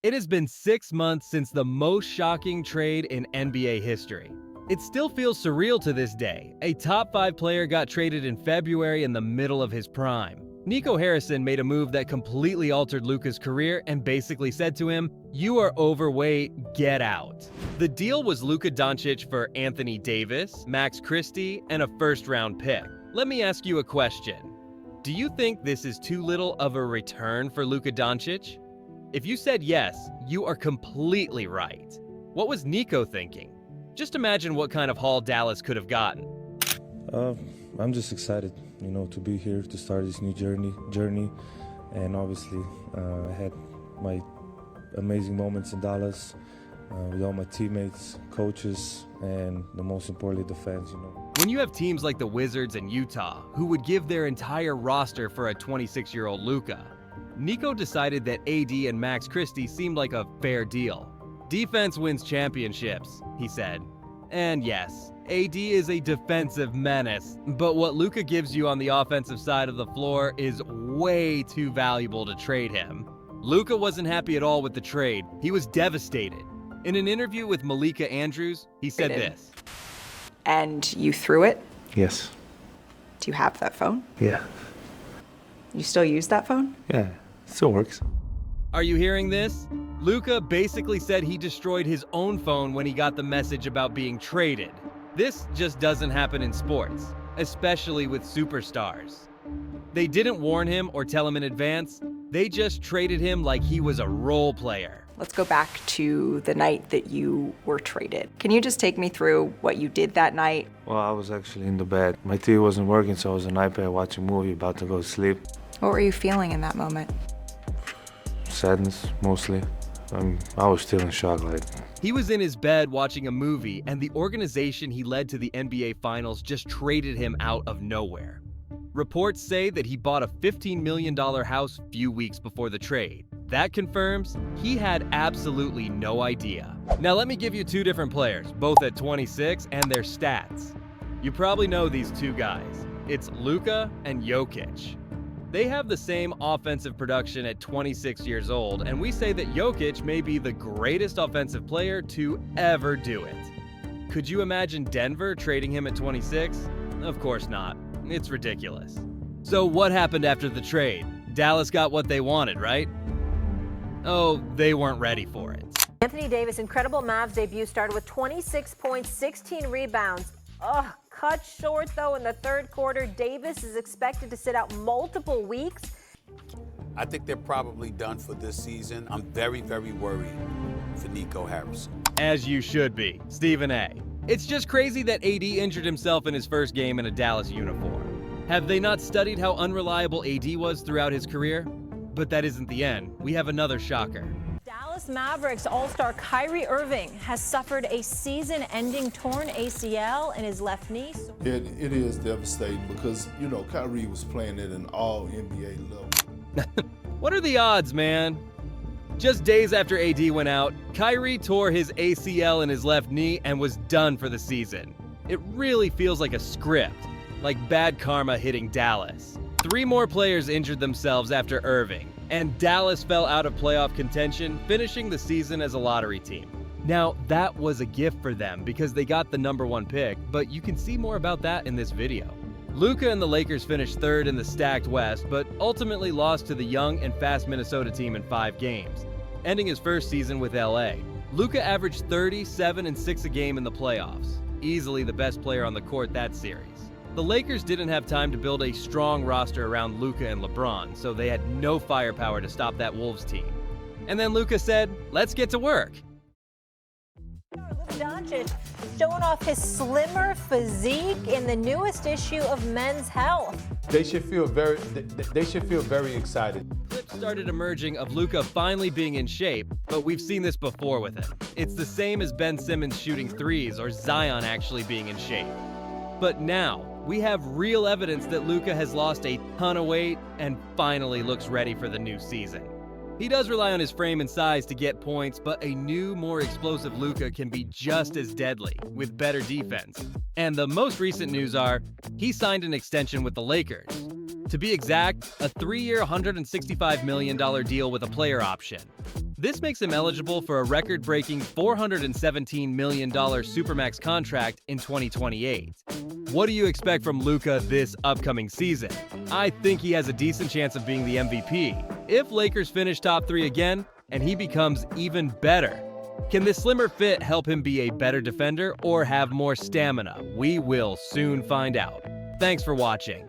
It has been 6 months since the most shocking trade in NBA history. It still feels surreal to this day. A top 5 player got traded in February in the middle of his prime. Nico Harrison made a move that completely altered Luka's career and basically said to him, "You are overweight, get out." The deal was Luka Doncic for Anthony Davis, Max Christie, and a first-round pick. Let me ask you a question. Do you think this is too little of a return for Luka Doncic? If you said yes, you are completely right. What was Nico thinking? Just imagine what kind of haul Dallas could have gotten. I'm just excited, to be here to start this new journey. And obviously, I had my amazing moments in Dallas with all my teammates, coaches, and the most importantly, the fans, When you have teams like the Wizards and Utah, who would give their entire roster for a 26-year-old Luka, Nico decided that AD and Max Christie seemed like a fair deal. Defense wins championships, he said. And yes, AD is a defensive menace, but what Luka gives you on the offensive side of the floor is way too valuable to trade him. Luka wasn't happy at all with the trade. He was devastated. In an interview with Malika Andrews, he said this. And you threw it? Yes. Do you have that phone? Yeah. You still use that phone? Yeah, it still works. Are you hearing this? Luka basically said he destroyed his own phone when he got the message about being traded. This just doesn't happen in sports, especially with superstars. They didn't warn him or tell him in advance. They just traded him like he was a role player. Let's go back to the night that you were traded. Can you just take me through what you did that night? Well, I was actually in the bed. My TV wasn't working, so I was on iPad watching a movie, about to go to sleep. What were you feeling in that moment? Sadness, mostly. I was still in shock. He was in his bed watching a movie, and the organization he led to the NBA Finals just traded him out of nowhere. Reports say that he bought a $15 million house few weeks before the trade. That confirms he had absolutely no idea. Now let me give you 2 different players, both at 26, and their stats. You probably know these 2 guys. It's Luka and Jokic. They have the same offensive production at 26 years old, and we say that Jokic may be the greatest offensive player to ever do it. Could you imagine Denver trading him at 26? Of course not. It's ridiculous. So what happened after the trade? Dallas got what they wanted, right? Oh, they weren't ready for it. Anthony Davis' incredible Mavs debut started with 26 points, 16 rebounds. Cut short though in the third quarter. Davis is expected to sit out multiple weeks. I think they're probably done for this season. I'm very, very worried for Nico Harrison. As you should be, Stephen A. It's just crazy that AD injured himself in his first game in a Dallas uniform. Have they not studied how unreliable AD was throughout his career? But that isn't the end. We have another shocker. Dallas Mavericks All-Star Kyrie Irving has suffered a season-ending torn ACL in his left knee. It is devastating because, Kyrie was playing at an all-NBA level. What are the odds, man? Just days after AD went out, Kyrie tore his ACL in his left knee and was done for the season. It really feels like a script, like bad karma hitting Dallas. 3 more players injured themselves after Irving, and Dallas fell out of playoff contention, finishing the season as a lottery team. Now, that was a gift for them because they got the #1 pick, but you can see more about that in this video. Luka and the Lakers finished 3rd in the stacked West, but ultimately lost to the young and fast Minnesota team in 5 games, ending his first season with LA. Luka averaged 37 and 6 a game in the playoffs, easily the best player on the court that series. The Lakers didn't have time to build a strong roster around Luka and LeBron, so they had no firepower to stop that Wolves team. And then Luka said, "Let's get to work." Luka Doncic showing off his slimmer physique in the newest issue of Men's Health. They should feel very excited. Clips started emerging of Luka finally being in shape, but we've seen this before with him. It's the same as Ben Simmons shooting threes or Zion actually being in shape. But now, we have real evidence that Luka has lost a ton of weight and finally looks ready for the new season. He does rely on his frame and size to get points, but a new, more explosive Luka can be just as deadly, with better defense. And the most recent news are, he signed an extension with the Lakers. To be exact, a 3-year, $165 million deal with a player option. This makes him eligible for a record-breaking $417 million Supermax contract in 2028. What do you expect from Luka this upcoming season? I think he has a decent chance of being the MVP. If Lakers finish top 3 again, and he becomes even better. Can this slimmer fit help him be a better defender or have more stamina? We will soon find out. Thanks for watching.